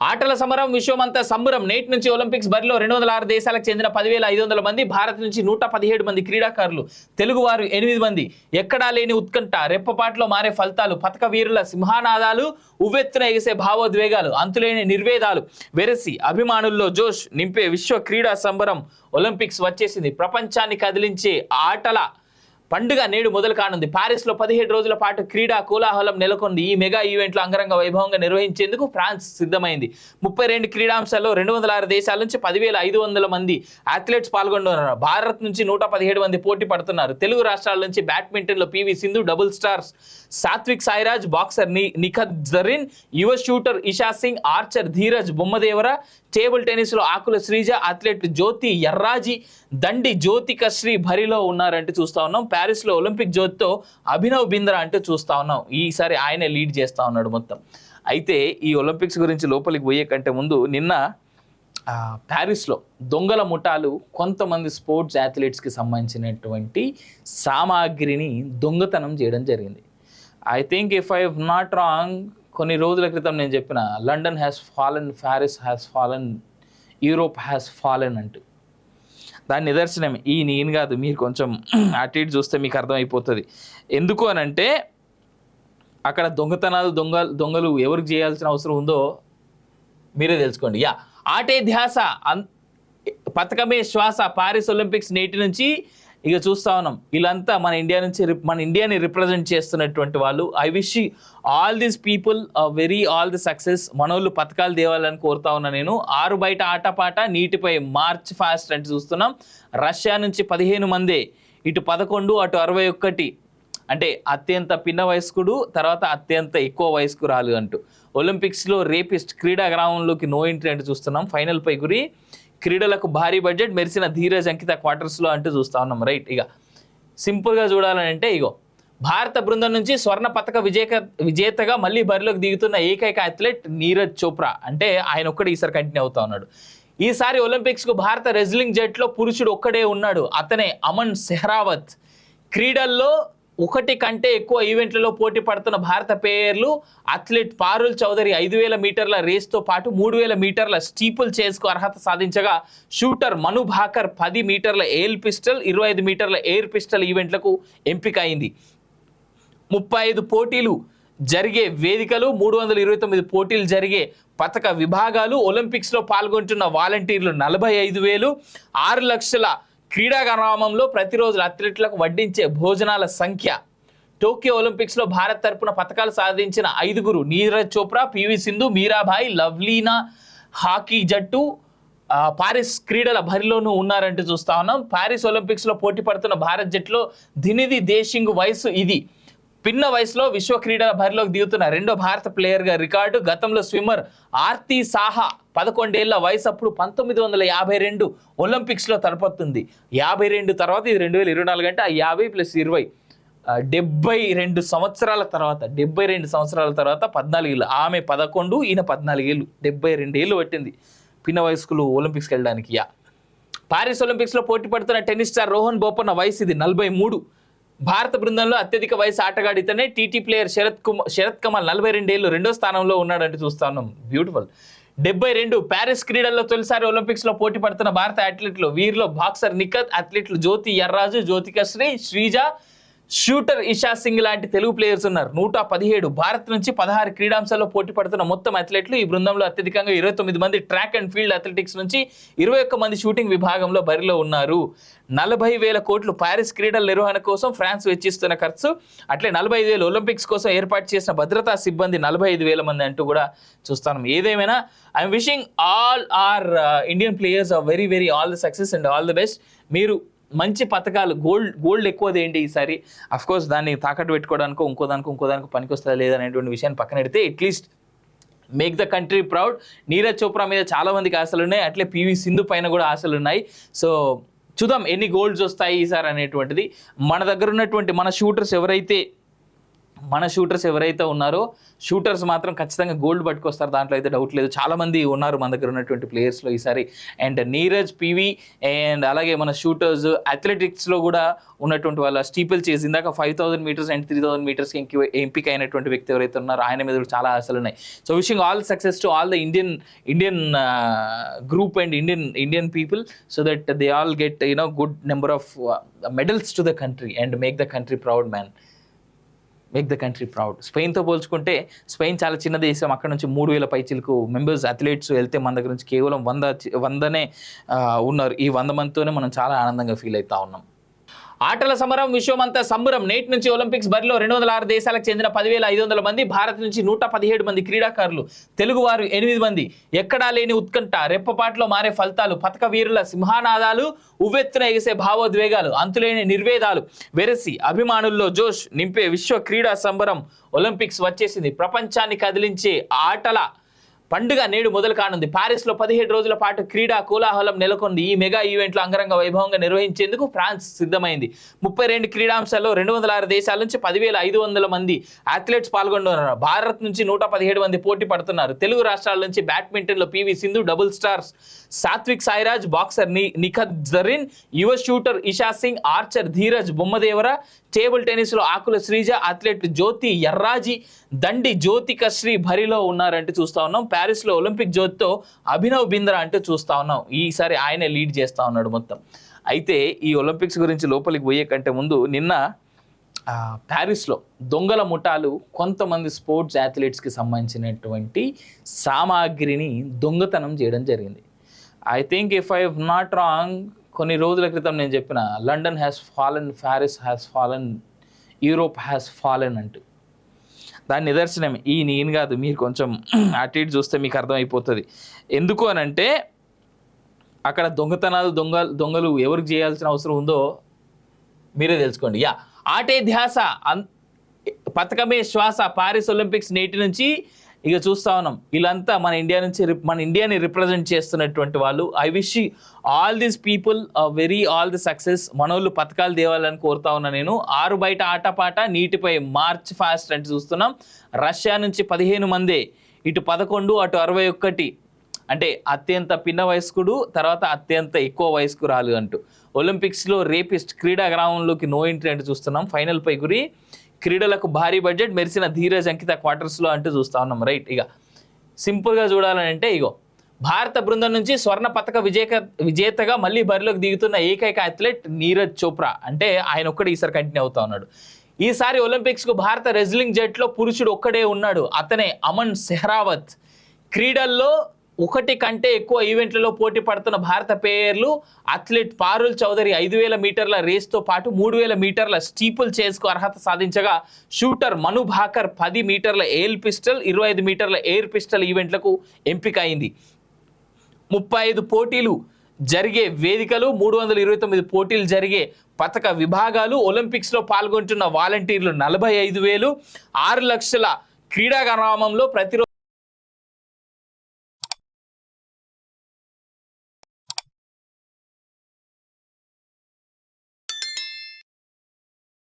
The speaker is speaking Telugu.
ఆటల సమరం విశ్వమంతా సంబరం. నేటి నుంచి ఒలింపిక్స్ బరిలో 206 దేశాలకు చెందిన 10,500 మంది, భారత్ నుంచి 117 మంది క్రీడాకారులు, తెలుగువారు 8 మంది. ఎక్కడా లేని ఉత్కంఠ, రెప్పపాట్లో మారే ఫలితాలు, పతక వీరుల సింహానాదాలు, ఉవ్వెత్తున ఎగిసే భావోద్వేగాలు, అంతులేని నిర్వేదాలు వెరసి అభిమానుల్లో జోష్ నింపే విశ్వ క్రీడా సంబరం ఒలింపిక్స్ వచ్చేసింది. ప్రపంచాన్ని కదిలించే ఆటల పండుగ నేడు మొదలు కానుంది. పారిస్ లో 17 రోజుల పాటు క్రీడా కోలాహలం నెలకొంది. ఈ మెగా ఈవెంట్లు అంగరంగ వైభవంగా నిర్వహించేందుకు ఫ్రాన్స్ సిద్ధమైంది. 32 క్రీడాంశాల్లో 206 దేశాల నుంచి 10,500 మంది అథ్లెట్స్ పాల్గొంటున్నారు. భారత్ నుంచి 117 మంది పోటీ పడుతున్నారు. తెలుగు రాష్ట్రాల నుంచి బ్యాడ్మింటన్ లో PV Sindhu, double stars Satwik Sairaj, boxer Nikhat Zareen, యువ shooter Esha Singh, archer Dhiraj Bommadevara, table tennis లో ఆకుల శ్రీజ, అథ్లెట్ జ్యోతి ఎర్రాజీ, దండి జ్యోతిక శ్రీ భరిలో ఉన్నారంటూ చూస్తా ఉన్నాం. ప్యారిస్ లో ఒలింపిక్ జ్యోతితో అభినవ్ బింద్రా అంటూ చూస్తా ఉన్నాం. ఈసారి ఆయనే లీడ్ చేస్తా ఉన్నాడు మొత్తం. అయితే ఈ ఒలింపిక్స్ గురించి లోపలికి పోయే కంటే ముందు నిన్న ప్యారిస్లో దొంగల ముఠాలు కొంతమంది స్పోర్ట్స్ అథ్లెట్స్కి సంబంధించినటువంటి సామాగ్రిని దొంగతనం చేయడం జరిగింది. I think if I not wrong, కొన్ని రోజుల క్రితం నేను చెప్పిన London has fallen, Paris has fallen, Europe has fallen అంటూ దాని నిదర్శనం ఈ నేను కాదు, మీరు కొంచెం అటు ఇటు చూస్తే మీకు అర్థమైపోతుంది. ఎందుకు అని అంటే అక్కడ దొంగతనాలు దొంగలు ఎవరికి చేయాల్సిన అవసరం ఉందో మీరే తెలుసుకోండి. ఆటే ధ్యాస, పథకమే శ్వాస. పారిస్ ఒలింపిక్స్ నేటి నుంచి ఇక చూస్తా ఉన్నాం. వీళ్ళంతా మన ఇండియాని రిప్రజెంట్ చేస్తున్నటువంటి వాళ్ళు. I wish all these people all the success. మనోళ్ళు పథకాలు తేవాలని కోరుతా ఉన్నా నేను. 6 బయట ఆటపాట, నీటిపై మార్చ్ ఫాస్ట్ అంటే చూస్తున్నాం. రష్యా నుంచి 15 మందే, ఇటు 11, అటు 61, అంటే అత్యంత పిన్న వయస్కుడు, తర్వాత అత్యంత ఎక్కువ వయస్కురాలు అంటూ. ఒలింపిక్స్లో రేపిస్ట్, క్రీడా గ్రామంలోకి నో ఎంట్రీ అంటూ చూస్తున్నాం. ఫైనల్ పై గురి, క్రీడలకు భారీ బడ్జెట్, మెరిసిన ధీరజ్ అంకిత క్వార్టర్స్లో అంటూ చూస్తా ఉన్నాం. రైట్, ఇక సింపుల్గా చూడాలని అంటే ఇగో భారత బృందం నుంచి స్వర్ణ పతక విజేతగా మళ్ళీ బరిలోకి దిగుతున్న ఏకైక అథ్లెట్ నీరజ్ చోప్రా. అంటే ఆయన ఒక్కడే ఈసారి కంటిన్యూ అవుతా ఉన్నాడు. ఈసారి ఒలింపిక్స్కు భారత రెజ్లింగ్ జట్లో పురుషుడు ఒక్కడే ఉన్నాడు. అతనే అమన్ సెహ్రావత్. క్రీడల్లో 1 కంటే ఎక్కువ ఈవెంట్లలో పోటీ పడుతున్న భారత పేర్లు అథ్లెట్ పారుల్ చౌదరి 5,000 మీటర్ల రేస్తో పాటు 3,000 మీటర్ల స్టీపుల్ చేస్కు అర్హత సాధించగా, షూటర్ మను భాకర్ 10 మీటర్ల ఎయిర్ పిస్టల్, 25 మీటర్ల ఎయిర్ పిస్టల్ ఈవెంట్లకు ఎంపిక అయింది. 35 పోటీలు జరిగే వేదికలు, 329 పోటీలు జరిగే పథక విభాగాలు, ఒలింపిక్స్లో పాల్గొంటున్న వాలంటీర్లు 45,000, 6 లక్షల క్రీడా గ్రామంలో ప్రతిరోజు అథ్లెట్లకు వడ్డించే భోజనాల సంఖ్య. టోక్యో ఒలింపిక్స్లో భారత్ తరపున పథకాలు సాధించిన 5 నీరజ్ చోప్రా, పివి సింధు, మీరాబాయి, లవ్లీనా హాకీ జట్టు పారిస్ క్రీడల బరిలోనూ ఉన్నారంటూ చూస్తా ఉన్నాం. పారిస్ ఒలింపిక్స్లో పోటీ పడుతున్న భారత్ జట్టులో దినిధి దేశింగ్ వయసు ఇది. పిన్న వయసులో విశ్వ క్రీడల బరిలోకి దిగుతున్న 2వ భారత ప్లేయర్గా రికార్డు. గతంలో స్విమ్మర్ ఆర్తి సాహా 11 ఏళ్ల వయసు అప్పుడు 1952 ఒలింపిక్స్లో తలపొత్తుంది. 52 తర్వాత ఇది 2024 అంటే 50 + 20 72 సంవత్సరాల తర్వాత 14 ఏళ్ళు. ఆమె 11, ఈయన 14 ఏళ్ళు, 72 ఏళ్ళు పట్టింది పిన్న వయస్కులు ఒలింపిక్స్కి వెళ్ళడానికి. పారిస్ ఒలింపిక్స్లో పోటీ పడుతున్న టెన్నిస్ స్టార్ రోహన్ బోపన్న వయసు ఇది 43. భారత బృందంలో అత్యధిక వయసు ఆటగాడు ఇతనే. టీటీ ప్లేయర్ శరత్ కమల్ 42 ఏళ్ళు 2వ స్థానంలో ఉన్నాడంటే చూస్తా ఉన్నాం. బ్యూటిఫుల్. 72 ప్యారిస్ క్రీడల్లో తొలిసారి ఒలింపిక్స్లో పోటీ పడుతున్న భారత అథ్లెట్లు. వీరిలో బాక్సర్ నిఖత్, అథ్లెట్లు జ్యోతి ఎర్రాజు, జ్యోతిక శ్రీజ, షూటర్ ఇషా సింగ్ లాంటి తెలుగు ప్లేయర్స్ ఉన్నారు. 117 భారత్ నుంచి 16 క్రీడాంశాల్లో పోటీ పడుతున్న మొత్తం అథ్లెట్లు. ఈ బృందంలో అత్యధికంగా 29 మంది ట్రాక్ అండ్ ఫీల్డ్ అథ్లెటిక్స్ నుంచి 21 మంది షూటింగ్ విభాగంలో బరిలో ఉన్నారు. 40,000 కోట్లు ప్యారిస్ క్రీడల నిర్వహణ కోసం ఫ్రాన్స్ వెచ్చిస్తున్న ఖర్చు. అట్లే 45,000 ఒలింపిక్స్ కోసం ఏర్పాటు చేసిన భద్రతా సిబ్బంది 45,000 మంది అంటూ కూడా చూస్తాను. ఏదేమైనా I'm wishing all our Indian players are very all the success and all the best. మీరు మంచి పథకాలు, గోల్డ్ ఎక్కువది ఏంటి ఈసారి, అఫ్కోర్స్ దాన్ని తాకట్టు పెట్టుకోవడానికో ఇంకోదానికో పనికొస్తుందా లేదనేటువంటి విషయాన్ని పక్కన పెడితే at least make the country proud. Neeraj Chopra మీద చాలా మందికి ఆశలు ఉన్నాయి. అట్లే పివి సింధు పైన కూడా ఆశలు ఉన్నాయి. సో చూద్దాం ఎన్ని గోల్డ్స్ వస్తాయి ఈసారి అనేటువంటిది. మన దగ్గర ఉన్నటువంటి మన షూటర్స్ ఎవరైతే మన షూటర్స్ ఎవరైతే ఉన్నారో షూటర్స్ మాత్రం ఖచ్చితంగా గోల్డ్ పట్టుకొస్తారు, దాంట్లో అయితే డౌట్ లేదు. చాలామంది ఉన్నారు మన దగ్గర ఉన్నటువంటి ప్లేయర్స్లో ఈసారి. అండ్ నీరజ్, పివి అండ్ అలాగే మన షూటర్స్ అథ్లెటిక్స్లో కూడా ఉన్నటువంటి వాళ్ళ స్టీపుల్ చేసి ఇందాక 5000 మీటర్స్ అండ్ 3000 మీటర్స్కి ఎంపిక అయినటువంటి వ్యక్తి ఎవరైతే ఉన్నారో ఆయన మీద కూడా చాలా ఆశలు ఉన్నాయి. So wishing all success to all the Indian group and Indian people so that they all get good number of medals to the country and make the country proud man. Make the country proud. స్పెయిన్తో పోల్చుకుంటే స్పెయిన్ చాలా చిన్న దేశం, అక్కడ నుంచి 3000 పైచిలకు మెంబర్స్ అథ్లెట్స్ వెళ్తే మన దగ్గర నుంచి కేవలం 100నే ఉన్నారు. ఈ 100 మందితోనే మనం చాలా ఆనందంగా ఫీల్ అవుతా ఉన్నాం. ఆటల సమరం విశ్వమంతా సంబరం. నేటి నుంచి ఒలింపిక్స్ బరిలో 206 దేశాలకు చెందిన 10,500 మంది, భారత్ నుంచి 117 మంది క్రీడాకారులు, తెలుగువారు 8 మంది. ఎక్కడా లేని ఉత్కంఠ, రెప్పపాట్లో మారే ఫలితాలు, పథక వీరుల సింహానాదాలు, ఉవ్వెత్తున ఎగిసే భావోద్వేగాలు, అంతులేని నిర్వేదాలు, వెరసి అభిమానుల్లో జోష్ నింపే విశ్వ క్రీడా సంబరం. ఒలింపిక్స్ వచ్చేసింది. ప్రపంచాన్ని కదిలించే ఆటల పండుగ నేడు మొదలు కానుంది. ప్యారిస్లో 17 రోజుల పాటు క్రీడా కోలాహలం నెలకొంది. ఈ మెగా ఈవెంట్లు అంగరంగ వైభవంగా నిర్వహించేందుకు ఫ్రాన్స్ సిద్ధమైంది. 32 క్రీడాంశాల్లో 206 దేశాల నుంచి 10,500 మంది అథ్లెట్స్ పాల్గొంటున్నారు. భారత్ నుంచి 117 మంది పోటీ పడుతున్నారు. తెలుగు రాష్ట్రాల నుంచి బ్యాడ్మింటన్లో PV Sindhu, double stars Satwik Sairaj, boxer Nikhat Zareen, యువ shooter Esha Singh, archer Dhiraj Bommadevara, table టెన్నిస్లో ఆకుల శ్రీజ, అథ్లెట్ జ్యోతి ఎర్రాజీ, దండి జ్యోతిక శ్రీ భరిలో ఉన్నారంటూ చూస్తా ఉన్నాం. ప్యారిస్లో ఒలింపిక్ జ్యోతితో అభినవ్ బింద్రా అంటూ చూస్తా ఉన్నాం. ఈసారి ఆయనే లీడ్ చేస్తా ఉన్నాడు మొత్తం. అయితే ఈ ఒలింపిక్స్ గురించి లోపలికి పోయే కంటే ముందు నిన్న ప్యారిస్లో దొంగల ముఠాలు కొంతమంది స్పోర్ట్స్ అథ్లెట్స్కి సంబంధించినటువంటి సామాగ్రిని దొంగతనం చేయడం జరిగింది. I think if I not wrong, కొన్ని రోజుల క్రితం నేను చెప్పిన London has fallen, Paris has fallen, Europe has fallen అంటూ దాని నిదర్శనం ఈ నేను కాదు, మీరు కొంచెం అటు ఇటు చూస్తే మీకు అర్థమైపోతుంది. ఎందుకు అని అంటే అక్కడ దొంగలు ఎవరికి చేయాల్సిన అవసరం ఉందో మీరే తెలుసుకోండి. ఆటే ధ్యాస, పథకమే శ్వాస. పారిస్ ఒలింపిక్స్ నేటి నుంచి ఇక చూస్తా ఉన్నాం. వీళ్ళంతా మన ఇండియాని రిప్రజెంట్ చేస్తున్నటువంటి వాళ్ళు. I wish all these people all the success. మనోళ్ళు పథకాలు తేవాలని కోరుతా ఉన్నా నేను. 6 బయట ఆటపాట, నీటిపై మార్చ్ ఫాస్ట్ అంటే చూస్తున్నాం. రష్యా నుంచి 15 మందే, ఇటు 11, అటు 61, అంటే అత్యంత పిన్న వయస్కుడు, తర్వాత అత్యంత ఎక్కువ వయస్కురాలు అంటూ. ఒలింపిక్స్లో రేపిస్ట్, క్రీడా గ్రామంలోకి నో ఎంట్రీ అంటే చూస్తున్నాం. ఫైనల్ పై గురి, క్రీడలకు భారీ బడ్జెట్, మెరిసిన ధీరజ్ అంకిత క్వార్టర్స్లో అంటూ చూస్తా ఉన్నాం. రైట్, ఇక సింపుల్గా చూడాలంటే ఇగో భారత బృందం నుంచి స్వర్ణ పథక విజేతగా మళ్ళీ బరిలోకి దిగుతున్న ఏకైక అథ్లెట్ నీరజ్ చోప్రా. అంటే ఆయన ఒక్కడే ఈసారి కంటిన్యూ అవుతా ఉన్నాడు. ఈసారి ఒలింపిక్స్కు భారత రెజ్లింగ్ జట్లో పురుషుడు ఒక్కడే ఉన్నాడు, అతనే అమన్ సెహ్రావత్. క్రీడల్లో 1 కంటే ఎక్కువ ఈవెంట్లలో పోటీ పడుతున్న భారత పేర్లు అథ్లెట్ పారుల్ చౌదరి 5000 మీటర్ల రేస్తో పాటు 3000 మీటర్ల స్టీపుల్ చేస్కు అర్హత సాధించగా, షూటర్ మను భాకర్ 10 మీటర్ల ఎయిర్ పిస్టల్, 25 మీటర్ల ఎయిర్ పిస్టల్ ఈవెంట్లకు ఎంపిక అయింది. 35 పోటీలు జరిగే వేదికలు, 329 పోటీలు జరిగే పథక విభాగాలు, ఒలింపిక్స్లో పాల్గొంటున్న వాలంటీర్లు 45,000, 6 లక్షల క్రీడా గ్రామంలో ప్రతిరోజు